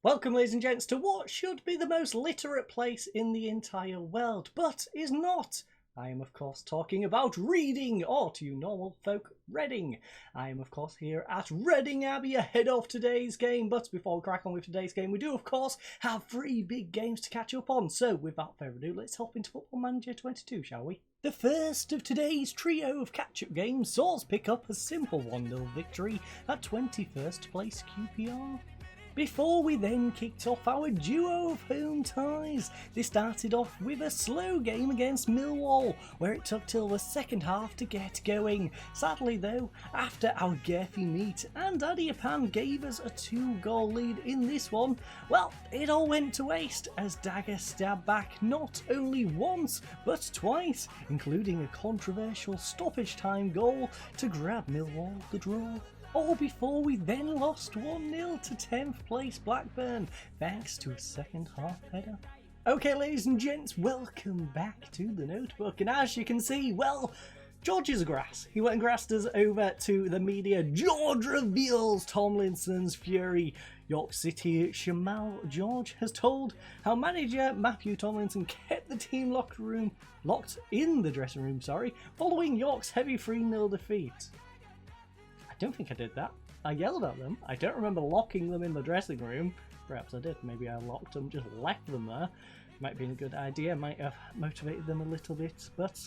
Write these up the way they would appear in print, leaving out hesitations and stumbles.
Welcome, ladies and gents, to what should be the most literate place in the entire world, but is not. I am, of course, talking about reading, or to you normal folk, Reading. I am, of course, here at Reading Abbey ahead of today's game, but before we crack on with today's game, we do, of course, have 3 big games to catch up on. So, without further ado, let's hop into Football Manager 22, shall we? The first of today's trio of catch-up games saw us pick up a simple 1-0 victory at 21st place QPR. Before we then kicked off our duo of home ties, this started off with a slow game against Millwall, where it took till the second half to get going. Sadly though, after our Gearthy meet and Adiapan gave us a 2-goal lead in this one, well, it all went to waste as Dagger stabbed back not only once, but twice, including a controversial stoppage time goal to grab Millwall the draw. All before we then lost 1-0 to 10th place Blackburn, thanks to a second half header. Okay, ladies and gents, welcome back to the notebook, and as you can see, well, George is a grass. He went and grassed us over to the media. George reveals Tomlinson's fury. York City Shamal George has told how manager Matthew Tomlinson kept the team locked in the dressing room, following York's heavy 3-0 defeat. I don't think I did that. I yelled at them. I don't remember locking them in the dressing room. Perhaps I did. Maybe I locked them, just left them there. Might have been a good idea. Might have motivated them a little bit, but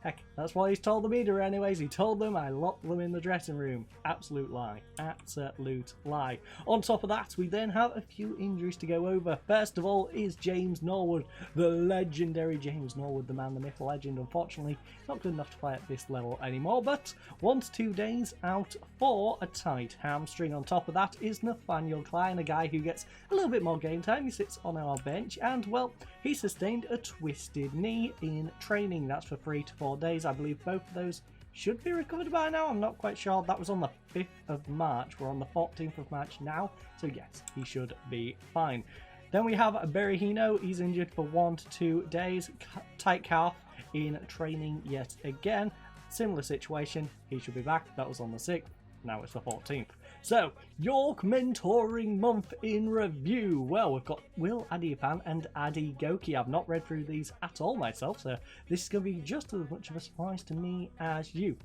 heck, that's what he's told the media anyways. He told them I locked them in the dressing room. Absolute lie. Absolute lie. On top of that, we then have a few injuries to go over. First of all is James Norwood, the legendary James Norwood, the man, the myth, the legend. Unfortunately, not good enough to play at this level anymore, but 1 to 2 days out for a tight hamstring. On top of that is Nathaniel Klein, a guy who gets a little bit more game time. He sits on our bench and, well, he sustained a twisted knee in training. That's for 3 to 4 days. I believe both of those should be recovered by now. I'm not quite sure. That was on the 5th of March. We're on the 14th of March now. So yes, he should be fine. Then we have Berahino. He's injured for 1 to 2 days. Tight calf in training yet again. Similar situation. He should be back. That was on the 6th. Now it's the 14th. So, York mentoring month in review. Well, we've got Will Adiapan and Adi Goki. I've not read through these at all myself, so this is going to be just as much of a surprise to me as you.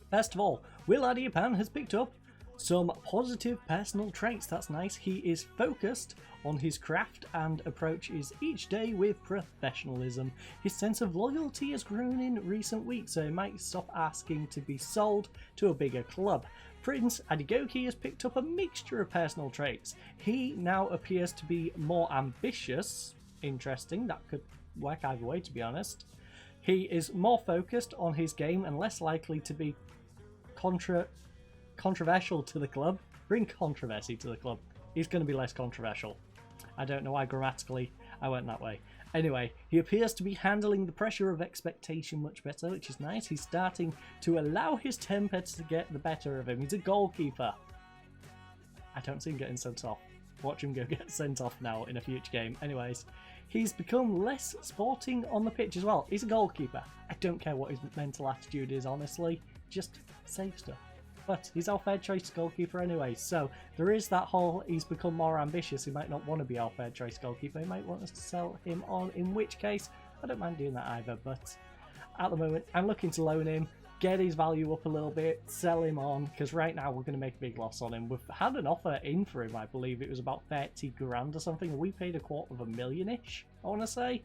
First of all, Will Adiapan has picked up some positive personal traits. That's nice. He is focused on his craft and approaches each day with professionalism. His sense of loyalty has grown in recent weeks, so he might stop asking to be sold to a bigger club. Prince Adigoki has picked up a mixture of personal traits. He now appears to be more ambitious. Interesting, that could work either way, to be honest. He is more focused on his game and less likely to be controversial to the club. Bring controversy to the club. He's going to be less controversial. I don't know why grammatically I went that way. Anyway, he appears to be handling the pressure of expectation much better, which is nice. He's starting to allow his temper to get the better of him. He's a goalkeeper. I don't see him getting sent off. Watch him go get sent off now in a future game. Anyways, he's become less sporting on the pitch as well. He's a goalkeeper. I don't care what his mental attitude is, honestly. Just save stuff. But he's our fair choice goalkeeper anyway, so there is that whole he's become more ambitious. He might not want to be our fair choice goalkeeper. He might want us to sell him on, in which case I don't mind doing that either. But at the moment, I'm looking to loan him, get his value up a little bit, sell him on, because right now we're going to make a big loss on him. We've had an offer in for him, I believe it was about 30 grand or something. We paid $250,000-ish, I want to say.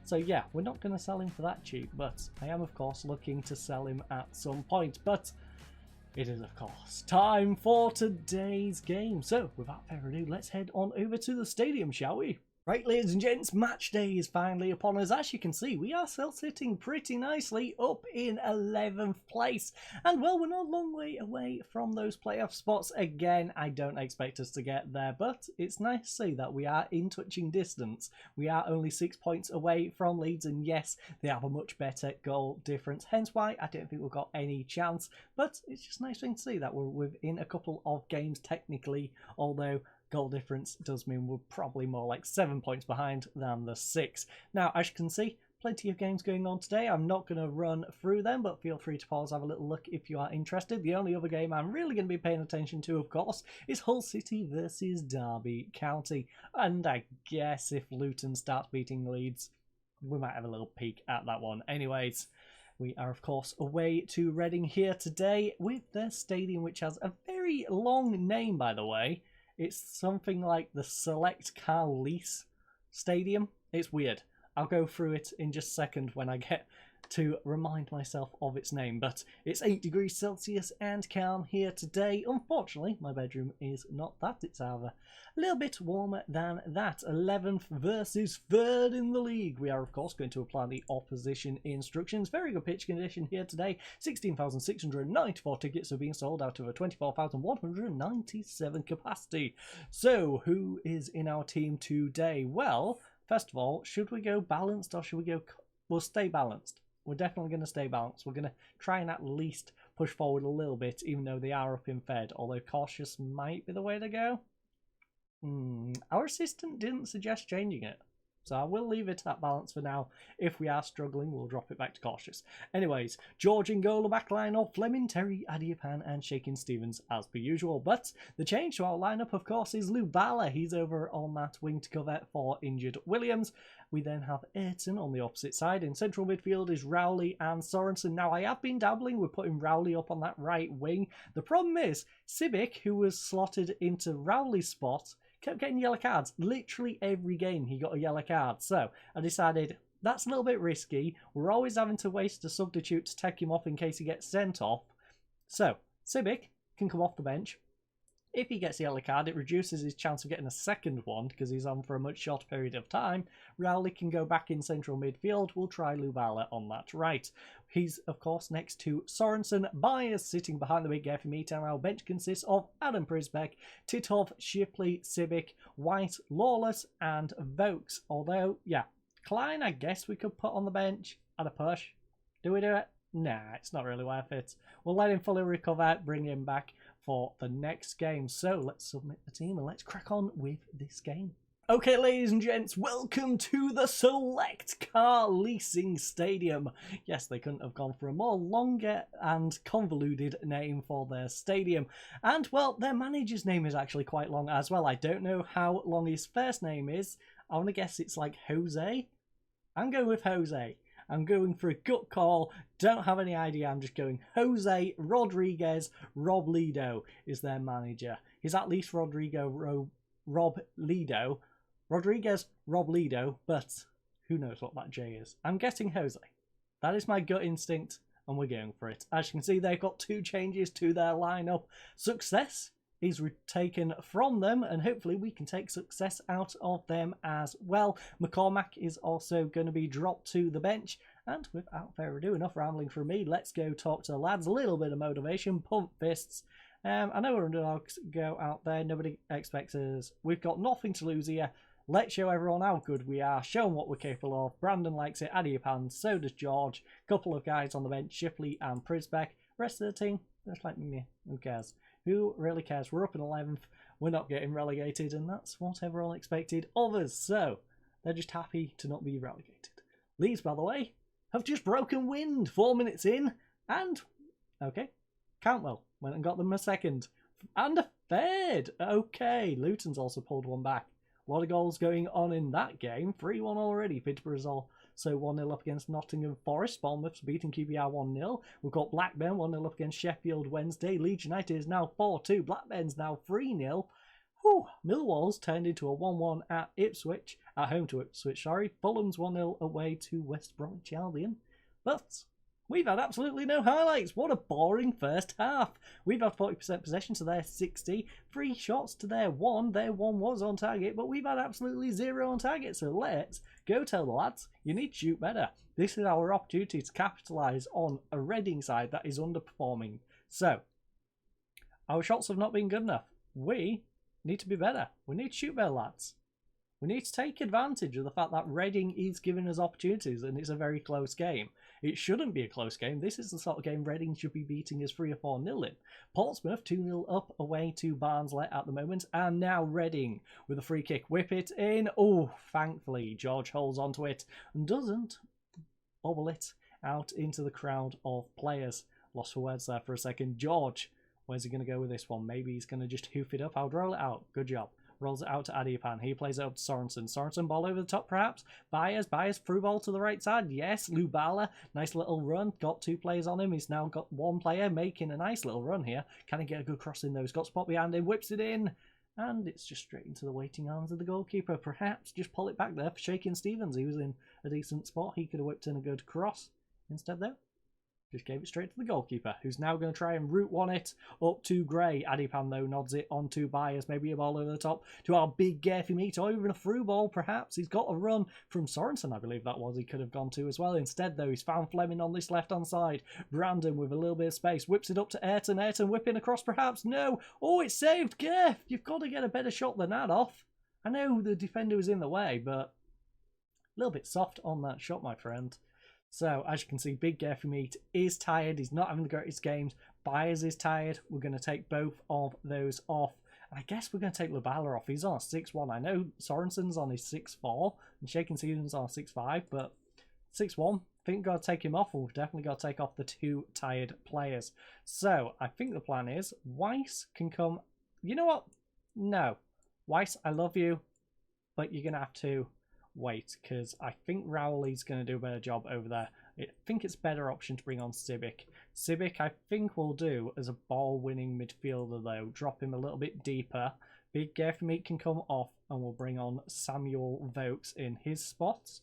So yeah, we're not going to sell him for that cheap, but I am of course looking to sell him at some point. But it is, of course, time for today's game. So, without further ado, let's head on over to the stadium, shall we? Right, ladies and gents, match day is finally upon us. As you can see, we are still sitting pretty nicely up in 11th place. And, well, we're not a long way away from those playoff spots. Again, I don't expect us to get there, but it's nice to see that we are in touching distance. We are only 6 points away from Leeds, and yes, they have a much better goal difference. Hence why I don't think we've got any chance. But it's just a nice thing to see that we're within a couple of games technically, although goal difference does mean we're probably more like 7 points behind than the 6. Now, as you can see, Plenty of games going on today. I'm not going to run through them, but feel free to pause, have a little look if you are interested. The only other game I'm really going to be paying attention to, of course, is Hull City versus Derby County. And I guess if Luton starts beating Leeds, we might have a little peek at that one. Anyways, we are, of course, away to Reading here today with their stadium, which has a very long name, by the way. It's something like the Select Car Lease Stadium. It's weird. I'll go through it in just a second when I get to remind myself of its name. But it's 8 degrees Celsius and calm here today. Unfortunately, my bedroom is not that. It's either a little bit warmer than that. 11th versus 3rd in the league. We are, of course, going to apply the opposition instructions. Very good pitch condition here today. 16,694 tickets are being sold out of a 24,197 capacity. So, who is in our team today? Well, first of all, should we go balanced or should we go... We'll stay balanced. We're definitely going to stay balanced. We're going to try and at least push forward a little bit, even though they are up in Fed. Although cautious might be the way to go. Our assistant didn't suggest changing it. So I will leave it at balance for now. If we are struggling, we'll drop it back to cautious. Anyways, George in goal, the back line of Fleming, Terry, Adiapan and Shakin Stevens as per usual. But the change to our lineup, of course, is Lou Bala. He's over on that wing to cover for injured Williams. We then have Ayrton on the opposite side. In central midfield is Rowley and Sorensen. Now, I have been dabbling with putting Rowley up on that right wing. The problem is, Sibic, who was slotted into Rowley's spot, kept getting yellow cards. Literally every game he got a yellow card. So I decided that's a little bit risky. We're always having to waste a substitute to take him off in case he gets sent off. So Sibic can come off the bench. If he gets a yellow card, it reduces his chance of getting a second one because he's on for a much shorter period of time. Rowley can go back in central midfield. We'll try Lubala on that right. He's, of course, next to Sorensen. Byers sitting behind the big guy for me. Our bench consists of Adam Prisbeck, Titov, Shipley, Sibic, White, Lawless, and Vokes. Although, yeah, Klein, I guess we could put on the bench at a push. Do we do it? Nah, it's not really worth it. We'll let him fully recover, bring him back for the next game. So let's submit the team and let's crack on with this game. Okay, ladies and gents, welcome to the Select Car Leasing Stadium. Yes, they couldn't have gone for a more longer and convoluted name for their stadium. And, well, their manager's name is actually quite long as well. I don't know how long his first name is. I want to guess it's like Jose. I'm going with Jose. I'm going for a gut call. Don't have any idea. I'm just going Jose Rodriguez Robledo is their manager. He's at least Rodrigo Robledo. Rodriguez Robledo, but who knows what that J is. I'm guessing Jose. That is my gut instinct, and we're going for it. As you can see, they've got 2 changes to their lineup. Success is taken from them, and hopefully we can take success out of them as well. McCormack is also going to be dropped to the bench, and without further ado, enough rambling from me, let's go talk to the lads. A little bit of motivation, pump fists. I know we're underdogs, go out there, nobody expects us. We've got nothing to lose here. Let's show everyone how good we are, show them what we're capable of. Brandon likes it, Adiapan, so does George. Couple of guys on the bench, Shipley and Prisbeck. Rest of the team, just like me, who cares? Who really cares? We're up in 11th. We're not getting relegated, and that's what everyone expected of us. So, they're just happy to not be relegated. Leeds, by the way, have just broken wind 4 minutes in. And, okay, Cantwell went and got them a second. And a third. Okay, Luton's also pulled one back. A lot of goals going on in that game. 3-1 already. Peterborough's also 1-0 up against Nottingham Forest. Bournemouth's beating QPR 1-0. We've got Blackburn 1-0 up against Sheffield Wednesday. Leeds United is now 4-2. Blackburn's now 3-0. Millwall's turned into a 1-1 at Ipswich. At home to Ipswich, sorry. Fulham's 1-0 away to West Bromwich Albion. But we've had absolutely no highlights. What a boring first half. We've had 40% possession to their 60. 3 shots to their 1. Their 1 was on target, but we've had absolutely 0 on target. So let's go tell the lads, you need to shoot better. This is our opportunity to capitalise on a Reading side that is underperforming. So, our shots have not been good enough. We need to be better. We need to shoot better, lads. We need to take advantage of the fact that Reading is giving us opportunities and it's a very close game. It shouldn't be a close game. This is the sort of game Reading should be beating us 3 or 4-0 in. Portsmouth 2-0 up away to Barnsley at the moment. And now Reading with a free kick. Whip it in. Oh, thankfully George holds onto it and doesn't bobble it out into the crowd of players. Lost for words there for a second. George, where's he going to go with this one? Maybe he's going to just hoof it up. I'll roll it out. Good job. Rolls it out to Adipan. He plays it up to Sorensen. Sorensen, ball over the top perhaps. Byers through ball to the right side. Yes, Lubala, nice little run. Got 2 players on him. He's now got 1 player making a nice little run here. Can he get a good cross in though? He's got spot behind him. Whips it in. And it's just straight into the waiting arms of the goalkeeper. Perhaps just pull it back there for Shakin Stevens. He was in a decent spot. He could have whipped in a good cross. Instead though, just gave it straight to the goalkeeper, who's now going to try and route one it up to Gray. Adipan, though, nods it onto Byers. Maybe a ball over the top to our big Garfy meat, or even a through ball, perhaps. He's got a run from Sorensen, I believe that was, he could have gone to as well. Instead, though, he's found Fleming on this left-hand side. Brandon with a little bit of space. Whips it up to Ayrton. Ayrton whipping across, perhaps. No. Oh, it's saved. Garf, you've got to get a better shot than that off. I know the defender was in the way, but a little bit soft on that shot, my friend. So, as you can see, Big Garfy Meat is tired. He's not having the greatest games. Byers is tired. We're going to take both of those off. And I guess we're going to take Lubala off. He's on a 6-1. I know Sorensen's on his 6-4 and Shakin Stevens on a 6-5, but 6-1, I think we've got to take him off. We've definitely got to take off the 2 tired players. So, I think the plan is Weiss can come... You know what? No. Weiss, I love you, but you're going to have to... wait, because I think Rowley's going to do a better job over there. I think it's a better option to bring on Sibic. Sibic, I think, will do as a ball-winning midfielder, though. Drop him a little bit deeper. Big Garfy Meat can come off, and we'll bring on Samuel Vokes in his spot.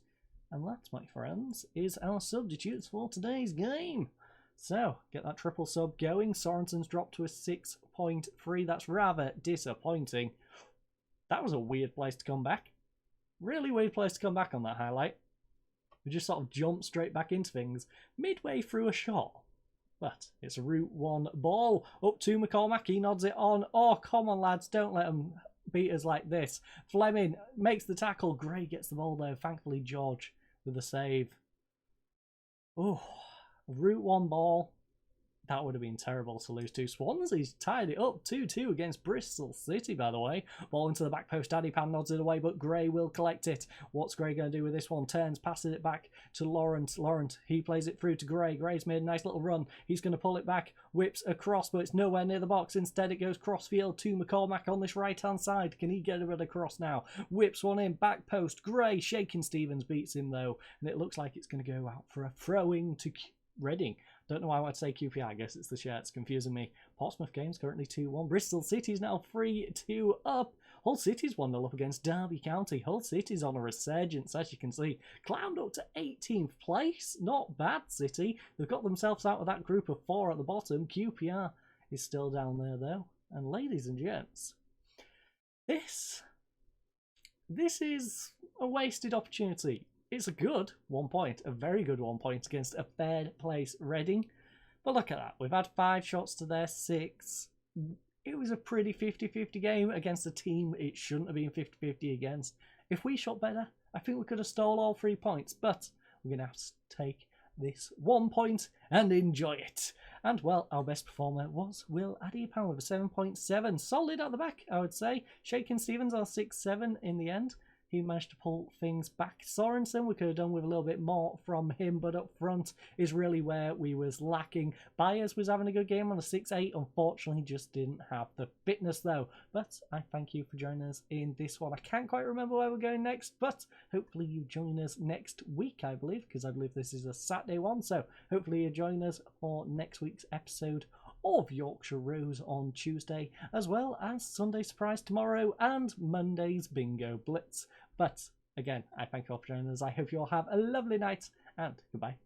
And that, my friends, is our substitutes for today's game. So, get that triple sub going. Sorensen's dropped to a 6.3. That's rather disappointing. That was a weird place to come back. Really weird place to come back on that highlight. We just sort of jumped straight back into things midway through a shot. But it's a Route 1 ball up to McCormack. He nods it on. Oh, come on, lads. Don't let them beat us like this. Fleming makes the tackle. Gray gets the ball there. Thankfully, George with a save. Oh, Route 1 ball. That would have been terrible to lose to. Swansea's tied it up 2-2 against Bristol City, by the way. Ball into the back post. Adipan nods it away, but Gray will collect it. What's Gray going to do with this one? Turns, passes it back to Laurent. Laurent, he plays it through to Gray. Gray's made a nice little run. He's going to pull it back. Whips across, but it's nowhere near the box. Instead, it goes crossfield to McCormack on this right-hand side. Can he get a bit of cross now? Whips one in, back post. Gray, Shakin Stevens beats him, though. And it looks like it's going to go out for a throw-in to Reading. Don't know why I would say QPR. I guess it's the shirt. It's confusing me. Portsmouth game's currently 2-1. Bristol City's now 3-2 up. Hull City's 1-0 up against Derby County. Hull City's on a resurgence, as you can see. Climbed up to 18th place. Not bad, City. They've got themselves out of that group of 4 at the bottom. QPR is still down there, though. And ladies and gents, this is a wasted opportunity. It's a good 1 point, a very good 1 point against a third place Reading. But look at that, we've had 5 shots to their 6. It was a pretty 50-50 game against a team it shouldn't have been 50-50 against. If we shot better, I think we could have stole all 3 points, but we're going to have to take this 1 point and enjoy it. And, well, our best performer was Will Adipan with a 7.7. Solid at the back, I would say. Shakin Stevens are 6-7 in the end. He managed to pull things back. Sorensen, we could have done with a little bit more from him, but up front is really where we was lacking. Byers was having a good game on a 6-8. Unfortunately, just didn't have the fitness, though. But I thank you for joining us in this one. I can't quite remember where we're going next, but hopefully you join us next week, I believe, because I believe this is a Saturday one. So hopefully you join us for next week's episode of Yorkshire Rose on Tuesday, as well as Sunday Surprise tomorrow and Monday's Bingo Blitz. But again, I thank you all for joining us. I hope you all have a lovely night, and goodbye.